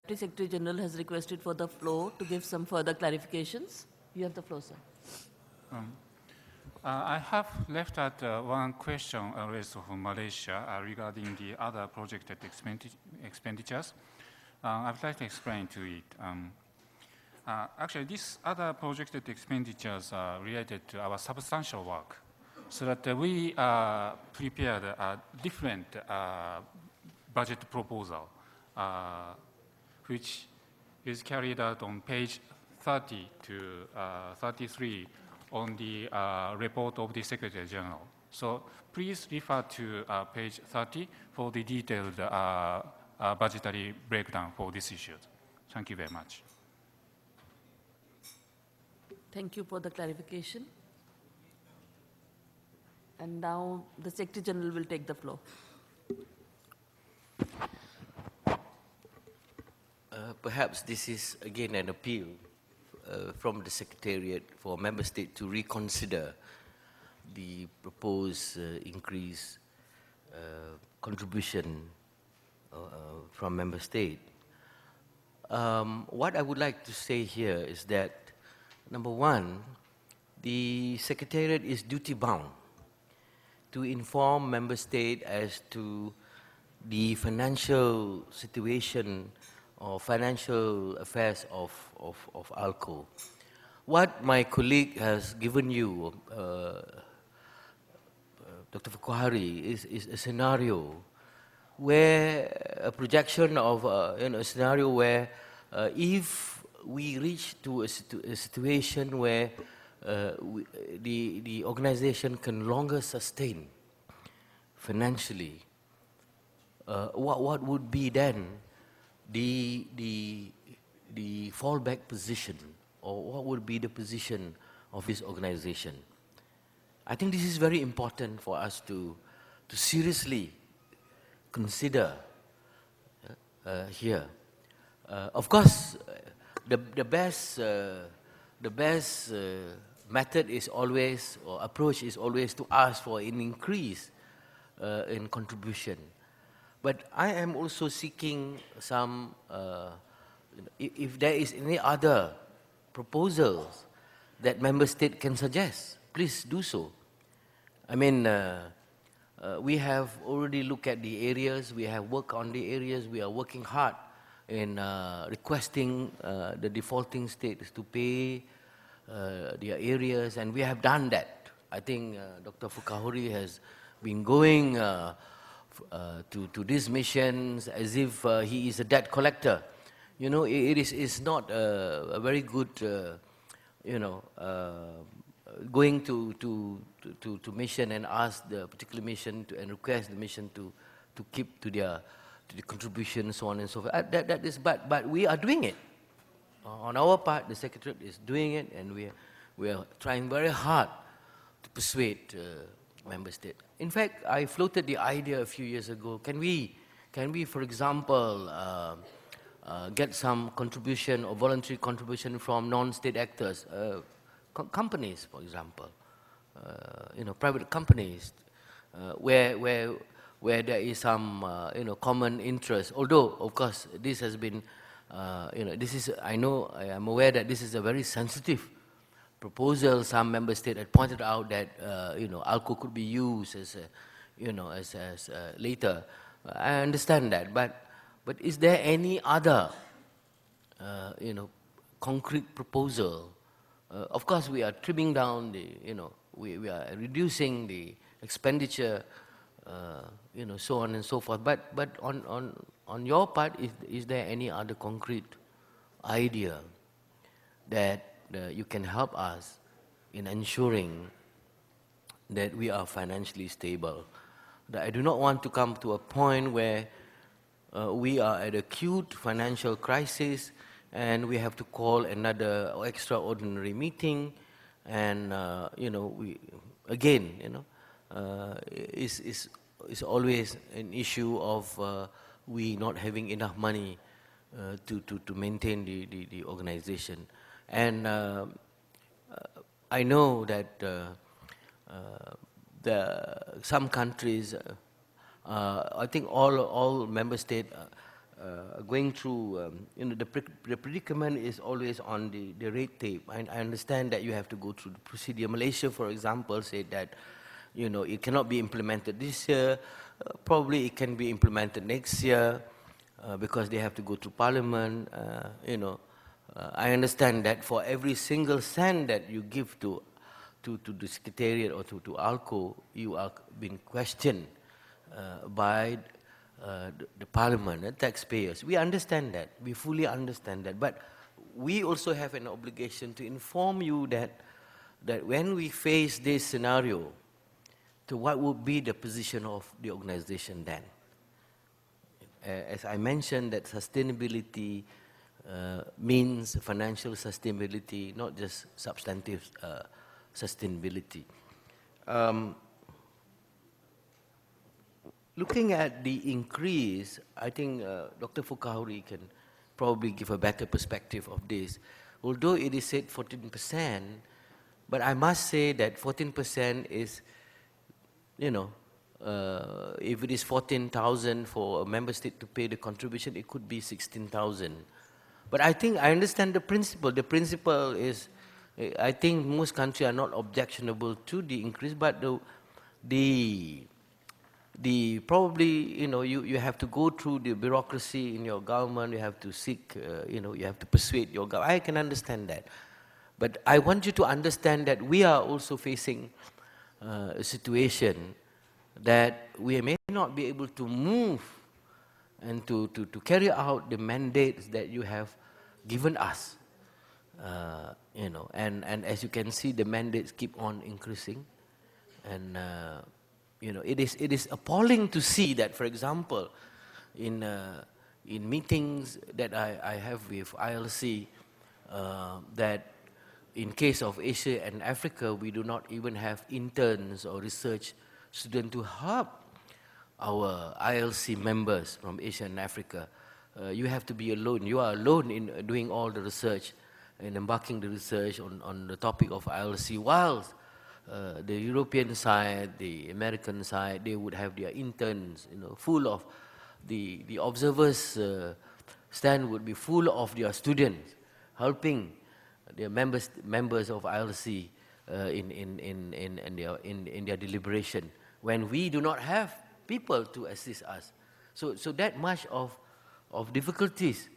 Deputy Secretary General has requested for the floor to give some further clarifications. You have the floor, sir. I have left out one question raised from Malaysia regarding the other projected expenditures. I would like to explain to it. Actually, these other projected expenditures are related to our substantial work, so that we prepared a different budget proposal, which is carried out on page 30 to 33 on the report of the Secretary General. So please refer to page 30 for the detailed budgetary breakdown for this issue. Thank you very much. Thank you for the clarification. And now the Secretary General will take the floor. Perhaps this is again an appeal from the Secretariat for Member State to reconsider the proposed increase contribution from Member State. What I would like to say here is that, number one, the Secretariat is duty-bound to inform Member State as to the financial situation or financial affairs of ALCO. What my colleague has given you, Dr. Fukuhari, is a scenario where a projection of a scenario where if we reach to a situation where the organization can longer sustain financially, what would be then the fallback position, or what would be the position of this organization? I think this is very important for us to seriously consider here. Of course, the best method is always, or approach is always, to ask for an increase in contribution. But I am also seeking some, if there is any other proposals that Member State can suggest, please do so. I mean, we have already looked at the areas, we have worked on the areas, we are working hard in requesting the defaulting states to pay their areas, and we have done that. I think Dr. Fukuhari has been going to these missions as if he is a debt collector. You know, it's not a very good, going to mission and ask the particular mission and request the mission to keep to the contribution, so on and so forth. That is, but we are doing it. On our part, the Secretariat is doing it, and we are trying very hard to persuade Member State. In fact, I floated the idea a few years ago. Can we, for example, get some contribution or voluntary contribution from non-state actors, companies, for example, private companies, where there is some, common interest. Although, of course, this has been, this is, I am aware that this is a very sensitive proposal. Some Member State had pointed out that, ALCO could be used as, as later. I understand that, but is there any other, concrete proposal? Of course, we are trimming down the, we are reducing the expenditure, so on and so forth. But on your part, is there any other concrete idea that you can help us in ensuring that we are financially stable? That I do not want to come to a point where we are at acute financial crisis and we have to call another extraordinary meeting, and we again, it's always an issue of we not having enough money to maintain the organization. And I know that some countries, I think all member states going through, the predicament is always on the red tape. I understand that you have to go through the procedure. Malaysia, for example, said that, it cannot be implemented this year. Probably it can be implemented next year because they have to go through parliament. I understand that for every single cent that you give to the secretariat or to ALCO, you are being questioned by the parliament and taxpayers. We understand that. We fully understand that. But we also have an obligation to inform you that when we face this scenario, to what would be the position of the organization then. As I mentioned, that sustainability means financial sustainability, not just substantive sustainability. Looking at the increase, I think Dr. Fukauri can probably give a better perspective of this. Although it is said 14%, but I must say that 14% is, if it is 14,000 for a member state to pay the contribution, it could be 16,000. But I think I understand the principle. The principle is, I think most countries are not objectionable to the increase, but the probably, you have to go through the bureaucracy in your government, you have to seek, you have to persuade your government. I can understand that. But I want you to understand that we are also facing a situation that we may not be able to move and to carry out the mandates that you have given us. And as you can see, the mandates keep on increasing. And it is appalling to see that, for example, in meetings that I have with ILC, that in case of Asia and Africa, we do not even have interns or research students to help our ILC members from Asia and Africa. You have to be alone. You are alone in doing all the research and embarking the research on the topic of ILC, whilst the European side, the American side, they would have their interns, full of the observers' stand would be full of their students, helping their members of ILC in their deliberation, when we do not have people to assist us. So that much of difficulties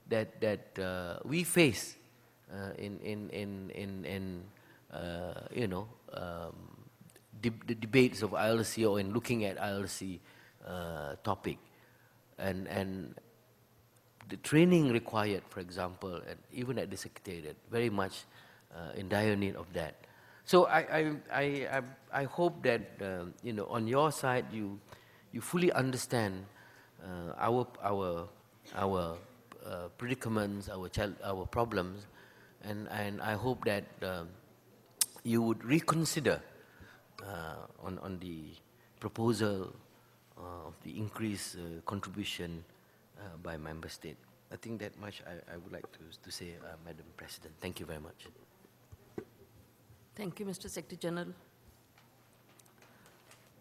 that we face the debates of ILC or in looking at ILC topic, and the training required, for example, and even at the secretariat, very much in dire need of that. So I hope that on your side you fully understand our predicaments, our problems, and I hope that you would reconsider on the proposal of the increased contribution by member state. I think that much I would like to say, Madam President. Thank you very much. Thank you, Mr. Secretary General.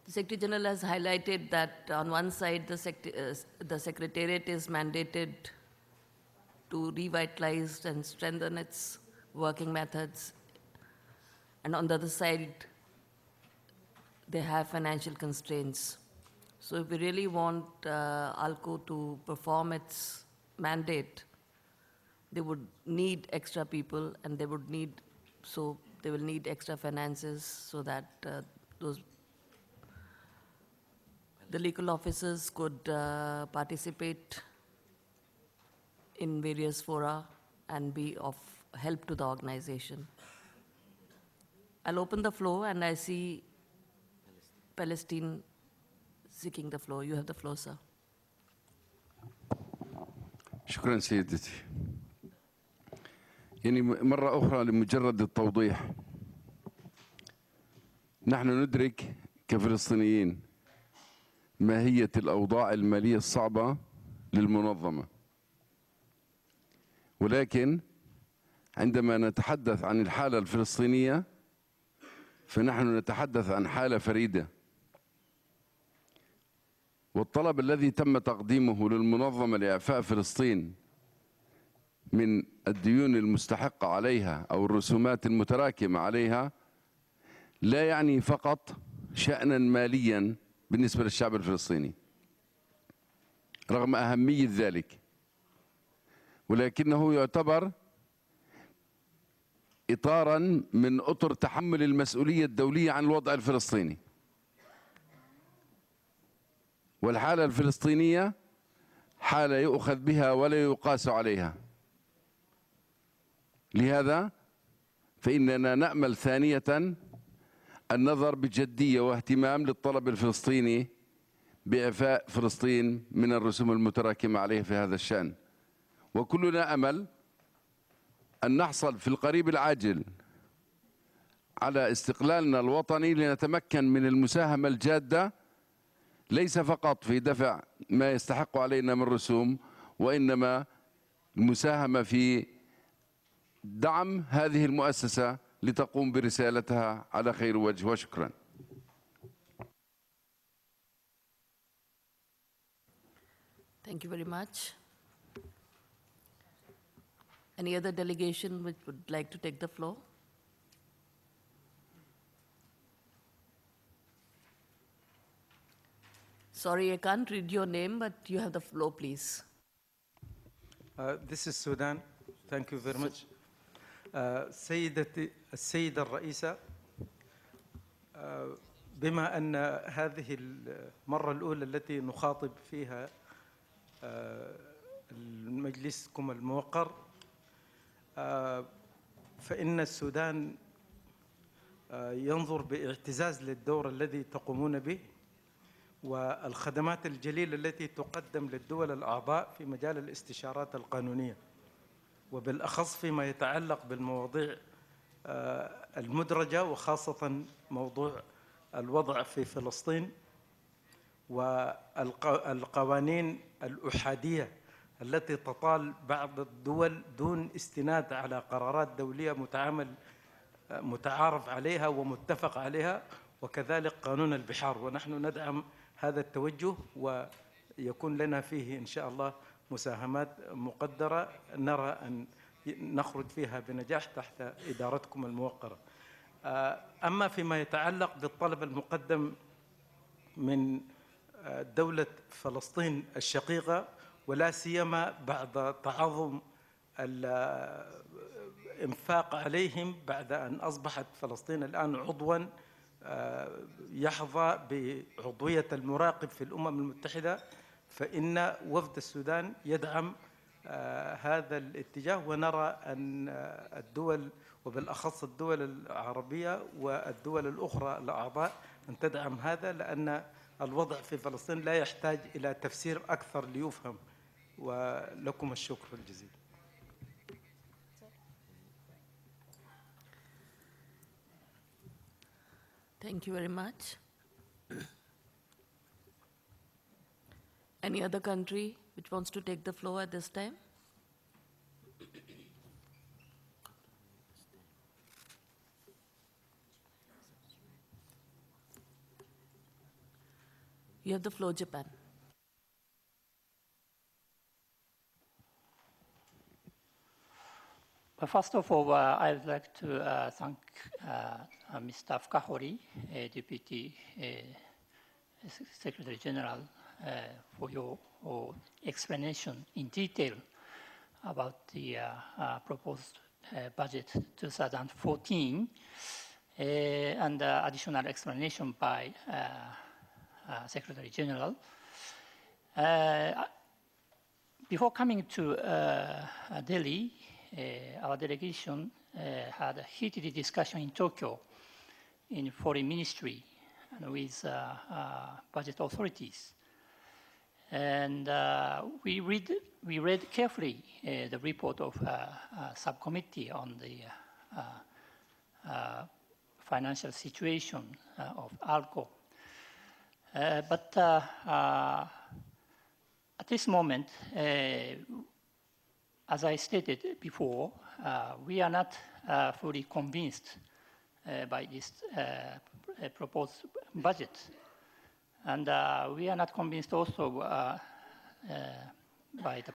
The Secretary General has highlighted that on one side, the Secretariat is mandated to revitalize and strengthen its working methods. And on the other side, they have financial constraints. So if we really want ALCO to perform its mandate, they would need extra people, and they will need extra finances so that the legal officers could participate in various fora and be of help to the organization. I'll open the floor, and I see Palestine seeking the floor. You have the floor, sir. شكرا سيدتي. يعني مرة أخرى لمجرد التوضيح، نحن ندرك كفلسطينيين ماهية الأوضاع المالية الصعبة للمنظمة، ولكن عندما نتحدث عن الحالة الفلسطينية فنحن نتحدث عن حالة فريدة، والطلب الذي تم تقديمه للمنظمة لإعفاء فلسطين من الديون المستحقة عليها أو الرسومات المتراكمة عليها لا يعني فقط شأنا ماليا بالنسبة للشعب الفلسطيني رغم أهمية ذلك، ولكنه يعتبر إطارا من أطر تحمل المسؤولية الدولية عن الوضع الفلسطيني. والحالة الفلسطينية حالة يؤخذ بها ولا يقاس عليها. لهذا فإننا نأمل ثانية النظر بجدية واهتمام للطلب الفلسطيني بإعفاء فلسطين من الرسوم المتراكمة عليه في هذا الشأن، وكلنا أمل أن نحصل في القريب العاجل على استقلالنا الوطني لنتمكن من المساهمة الجادة ليس فقط في دفع ما يستحق علينا من رسوم، وإنما المساهمة في دعم هذه المؤسسة لتقوم برسالتها على خير وجه. وشكرا. Thank you very much. Any other delegation which would like to take the floor? Sorry, I can't read your name, but you have the floor, please. This is Sudan. Thank you very much. سيدتي السيدة الرئيسة، بما أن هذه المرة الأولى التي نخاطب فيها مجلسكم الموقر، فإن السودان ينظر باعتزاز للدور الذي تقومون به والخدمات الجليلة التي تقدم للدول الأعضاء في مجال الاستشارات القانونية، وبالأخص فيما يتعلق بالمواضيع المدرجة، وخاصة موضوع الوضع في فلسطين والقوانين الأحادية التي تطال بعض الدول دون استناد على قرارات دولية متعارف عليها ومتفق عليها، وكذلك قانون البحار. ونحن ندعم هذا التوجه، ويكون لنا فيه إن شاء الله مساهمات مقدرة نرى أن نخرج فيها بنجاح تحت إدارتكم الموقرة. أما فيما يتعلق بالطلب المقدم من دولة فلسطين الشقيقة، ولا سيما بعد تعظم الإنفاق عليهم بعد أن أصبحت فلسطين الآن عضواً يحظى بعضوية المراقب في الأمم المتحدة، فإن وفد السودان يدعم هذا الاتجاه، ونرى أن الدول وبالأخص الدول العربية والدول الأخرى الأعضاء أن تدعم هذا، لأن الوضع في فلسطين لا يحتاج إلى تفسير أكثر ليفهم. ولكم الشكر الجزيل. Thank you very much. Any other country which wants to take the floor at this time? You have the floor, Japan. First of all, I would like to thank Mr. Fukahori, Deputy Secretary General, for your explanation in detail about the proposed budget 2014, and additional explanation by Secretary General. Before coming to Delhi, our delegation had a heated discussion in Tokyo in Foreign Ministry and with budget authorities. And we read carefully the report of subcommittee on the financial situation of ALCO. But at this moment, as I stated before, we are not fully convinced by this proposed budget. And we are not convinced also by the